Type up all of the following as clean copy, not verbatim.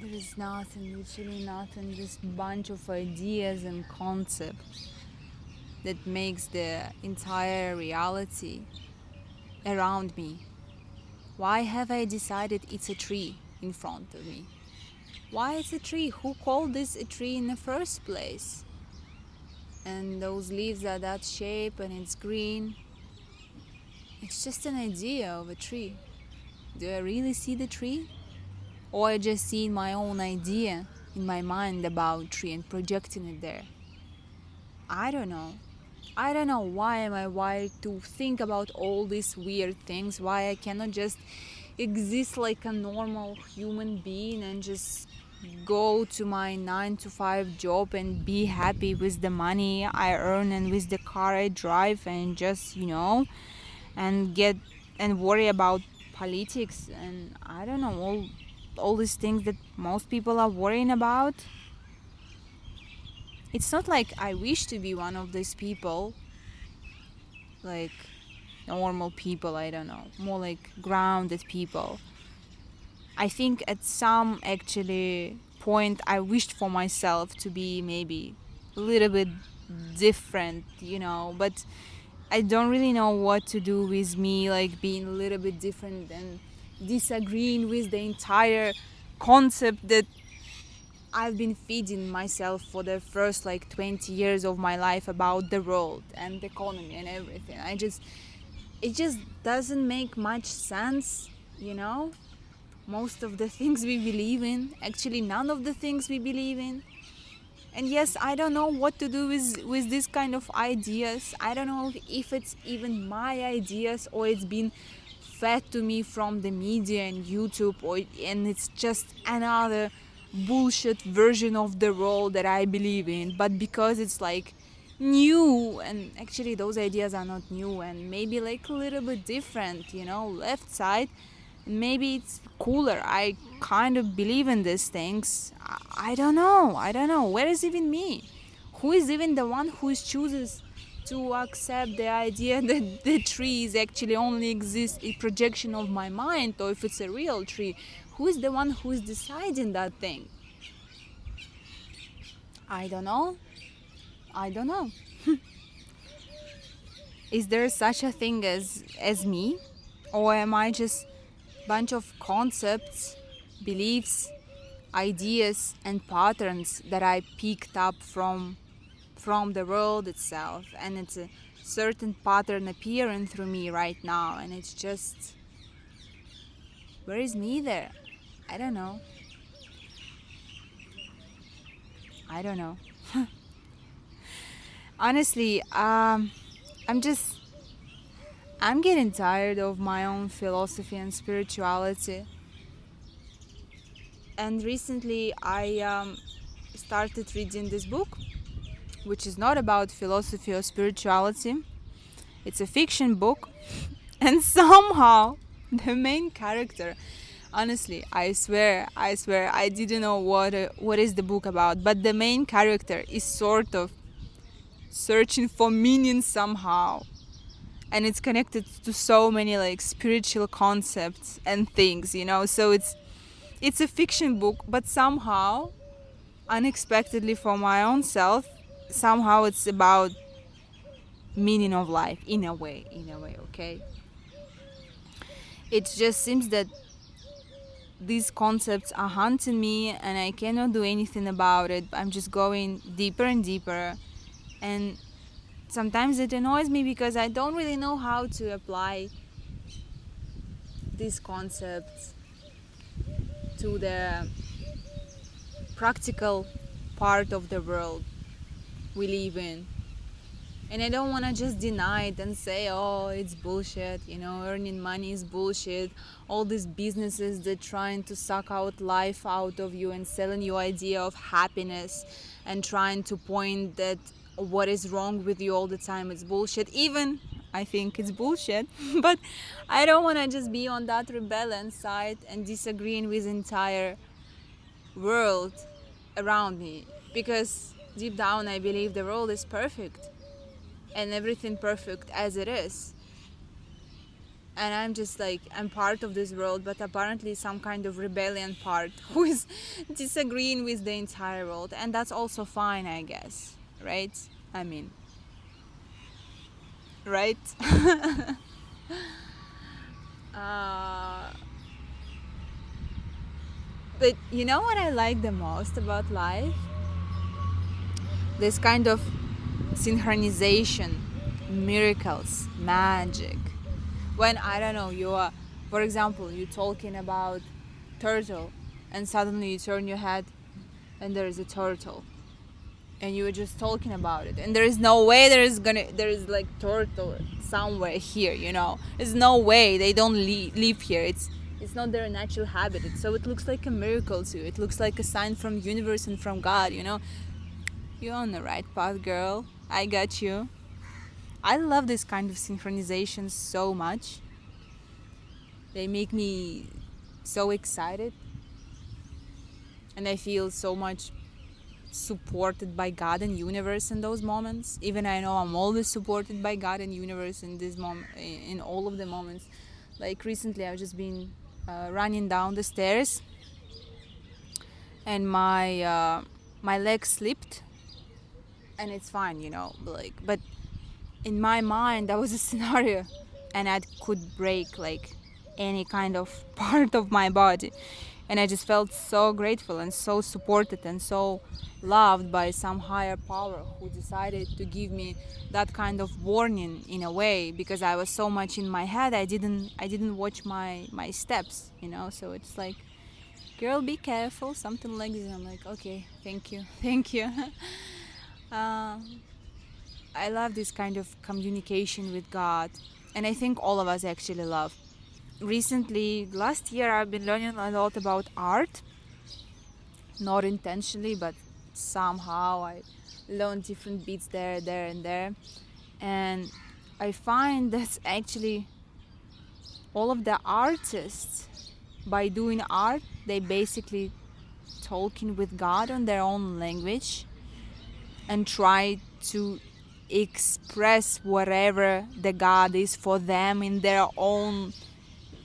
There is nothing, literally nothing, just bunch of ideas and concepts that makes the entire reality around me. Why have I decided it's a tree in front of me? Why it's a tree? Who called this a tree in the first place? And those leaves are that shape and it's green. It's just an idea of a tree. Do I really see the tree? Or I just see my own idea in my mind about tree and projecting it there? I don't know. I don't know why am I wired to think about all these weird things, why I cannot just exist like a normal human being and just go to my 9 to 5 job and be happy with the money I earn and with the car I drive and just, and get and worry about politics and I don't know, all these things that most people are worrying about. It's not like I wish to be one of these people, like normal people, I don't know, more like grounded people. I think at some actually point I wished for myself to be maybe a little bit different, but I don't really know what to do with me, like being a little bit different and disagreeing with the entire concept that I've been feeding myself for the first like 20 years of my life about the world and the economy and everything. It just doesn't make much sense, most of the things we believe in, actually none of the things we believe in. And yes, I don't know what to do with this kind of ideas. I don't know if it's even my ideas or it's been fed to me from the media and YouTube, and it's just another bullshit version of the world that I believe in. But because it's like new, and actually those ideas are not new and maybe like a little bit different, left side, maybe it's cooler. I kind of believe in these things. I don't know. Where is even me? Who is even the one who chooses to accept the idea that the tree is actually only exists a projection of my mind, or if it's a real tree? Who is the one who is deciding that thing? I don't know. I don't know. Is there such a thing as me, or am I just bunch of concepts, beliefs, ideas and patterns that I picked up from the world itself, and it's a certain pattern appearing through me right now, and it's just, where is me there? I don't know. I don't know. Honestly, I'm getting tired of my own philosophy and spirituality. And recently I started reading this book, which is not about philosophy or spirituality. It's a fiction book, and somehow the main character, honestly, I swear, I didn't know what is the book about, but the main character is sort of searching for meaning somehow, and it's connected to so many like spiritual concepts and things, So it's a fiction book, but somehow, unexpectedly for my own self, somehow it's about meaning of life in a way, okay? It just seems that these concepts are haunting me and I cannot do anything about it. I'm just going deeper and deeper, and sometimes it annoys me because I don't really know how to apply these concepts to the practical part of the world we live in. And I don't want to just deny it and say, oh, it's bullshit, earning money is bullshit. All these businesses that trying to suck out life out of you and selling you idea of happiness and trying to point that what is wrong with you all the time, it's bullshit. Even I think it's bullshit. But I don't want to just be on that rebellion side and disagreeing with entire world around me, because deep down I believe the world is perfect and everything perfect as it is. and I'm just like, I'm part of this world, but apparently some kind of rebellion part who is disagreeing with the entire world, and that's also fine, I guess, right? I mean, right? uh, but you know what I like the most about life? This kind of synchronization, miracles, magic. When, I don't know, you are, for example, you're talking about turtle, and suddenly you turn your head and there is a turtle, and you were just talking about it, and there is no way there is like turtle somewhere here, there's no way, they don't live here. It's not their natural habitat, so it looks like a miracle to you. It looks like a sign from universe and from God. You're on the right path, girl. I got you. I love this kind of synchronization so much. They make me so excited, and I feel so much supported by God and universe in those moments. Even I know I'm always supported by God and universe in this moment, in all of the moments. Like recently, I've just been running down the stairs, and my leg slipped, and it's fine, but in my mind that was a scenario, and I could break like any kind of part of my body, and I just felt so grateful and so supported and so loved by some higher power who decided to give me that kind of warning in a way, because I was so much in my head. I didn't watch my steps, so it's like, girl, be careful, something like this. I'm like, okay, thank you. Thank you. I love this kind of communication with God, and I think all of us actually love. Recently, last year, I've been learning a lot about art, not intentionally, but somehow I learned different beats there, and there, and I find that actually all of the artists, by doing art, they basically talking with God on their own language and try to express whatever the God is for them in their own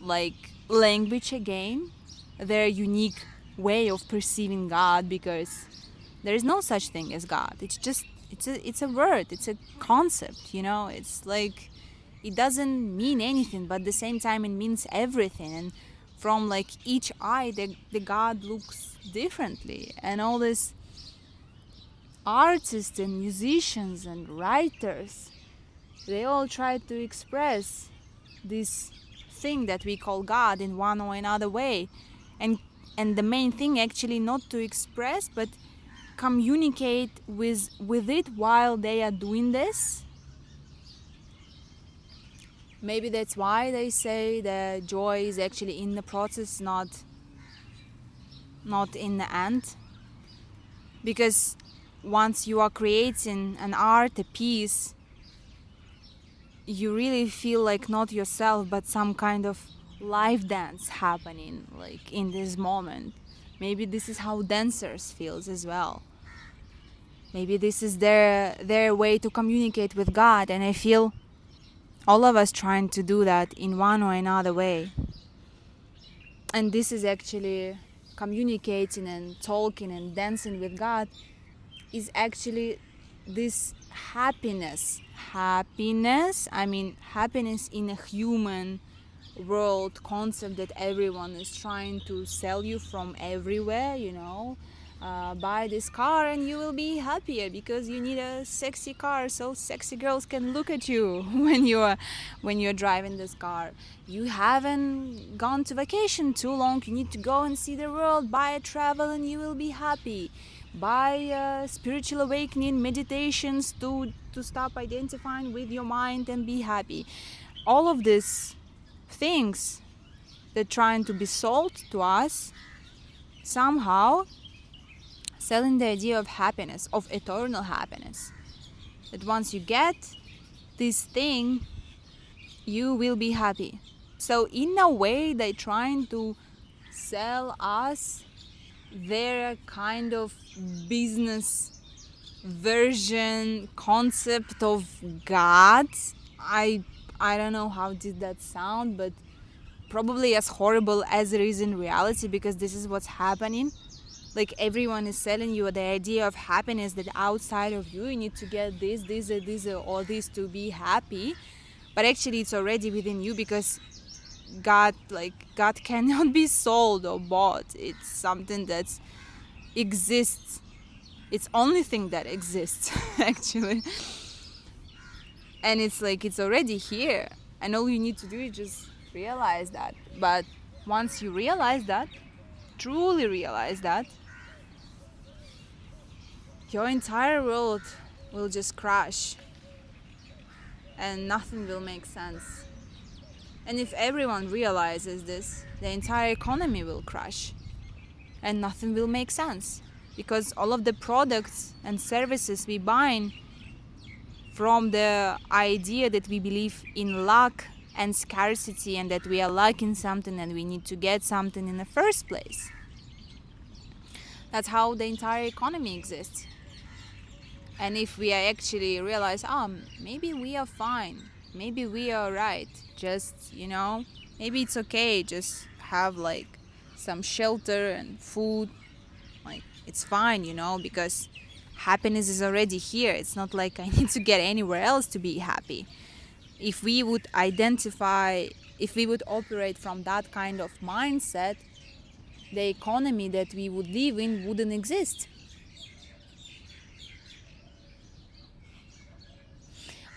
like language again, their unique way of perceiving God, because there is no such thing as God. It's a word, it's a concept, it's like, it doesn't mean anything, but at the same time it means everything, and from like each eye the God looks differently. And all these artists and musicians and writers, they all try to express this thing that we call God in one or another way, and the main thing actually not to express but communicate with it while they are doing this. Maybe that's why they say the joy is actually in the process, not in the end, because once you are creating an art, a piece, you really feel like not yourself but some kind of live dance happening like in this moment. Maybe this is how dancers feels as well. Maybe this is their way to communicate with God, and I feel all of us trying to do that in one or another way. And this is actually communicating and talking and dancing with God is actually this happiness, I mean happiness in a human world concept that everyone is trying to sell you from everywhere, buy this car and you will be happier because you need a sexy car so sexy girls can look at you when you're driving this car. You haven't gone to vacation too long, you need to go and see the world, buy a travel and you will be happy. Buy spiritual awakening meditations to stop identifying with your mind and be happy. All of these things that trying to be sold to us, somehow selling the idea of happiness, of eternal happiness, that once you get this thing you will be happy. So in a way they trying to sell us their kind of business version concept of God. I I don't know how did that sound, but probably as horrible as it is in reality, because this is what's happening. Like, everyone is selling you the idea of happiness, that outside of you need to get this, or this to be happy. But actually it's already within you, because God cannot be sold or bought. It's something that exists. It's only thing that exists actually. And it's like, it's already here, and all you need to do is just realize that. But once you realize that, truly realize that, your entire world will just crash and nothing will make sense. And if everyone realizes this, the entire economy will crash and nothing will make sense, because all of the products and services we buy from the idea that we believe in luck and scarcity, and that we are lacking something and we need to get something in the first place. That's how the entire economy exists. And if we actually realize, maybe we are fine, maybe we are right, just, maybe it's okay, just have like some shelter and food, like it's fine, because happiness is already here. It's not like I need to get anywhere else to be happy. If we would operate from that kind of mindset, the economy that we would live in wouldn't exist.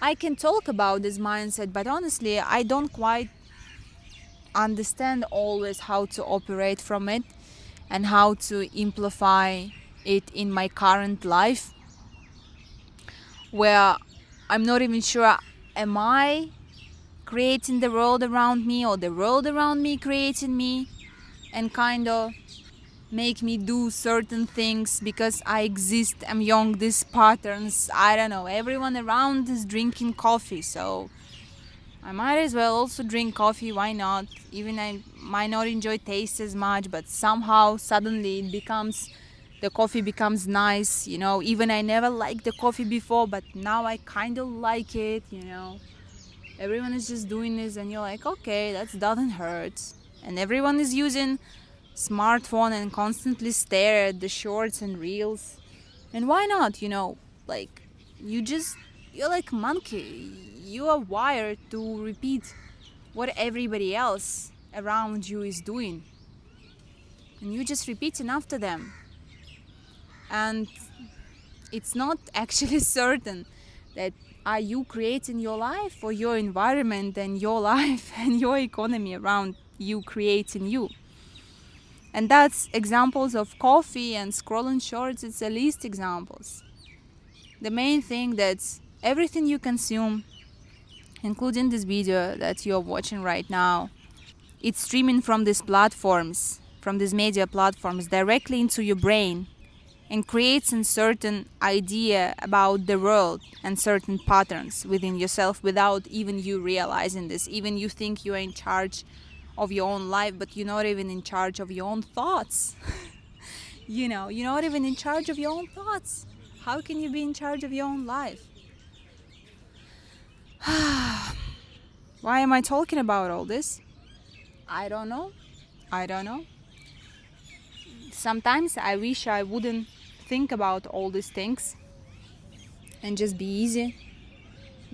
I can talk about this mindset, but honestly, I don't quite understand always how to operate from it and how to amplify it in my current life, where I'm not even sure, am I creating the world around me, or the world around me creating me, and kind of make me do certain things because I exist among these patterns. I don't know, everyone around is drinking coffee, so I might as well also drink coffee. Why not? Even I might not enjoy taste as much, but somehow suddenly the coffee becomes nice, even I never liked the coffee before, but now I kind of like it. Everyone is just doing this, and you're like, okay, that doesn't hurt. And everyone is using smartphone and constantly stare at the shorts and reels, and why not? Like, you're like a monkey. You are wired to repeat what everybody else around you is doing, and you just repeating after them. And it's not actually certain that are you creating your life, or your environment and your life and your economy around you creating you. And that's examples of coffee and scrolling shorts. It's the least examples. The main thing that's everything you consume, including this video that you're watching right now, it's streaming from these platforms, from these media platforms, directly into your brain, and creates a certain idea about the world and certain patterns within yourself without even you realizing this. Even you think you are in charge of your own life, but you're not even in charge of your own thoughts. You're not even in charge of your own thoughts. How can you be in charge of your own life? Why am I talking about all this? I don't know. Sometimes I wish I wouldn't think about all these things and just be easy,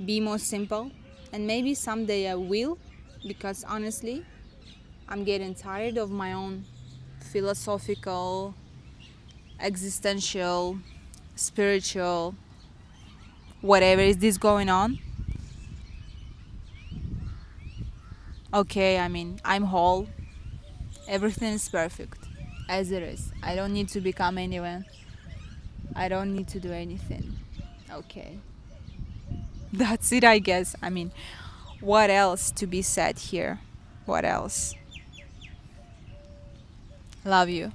be more simple. And maybe someday I will, because honestly, I'm getting tired of my own philosophical, existential, spiritual, whatever is this going on. Okay, I'm whole. Everything is perfect as it is. I don't need to become anyone. I don't need to do anything. Okay. That's it, I guess. What else to be said here? What else? Love you.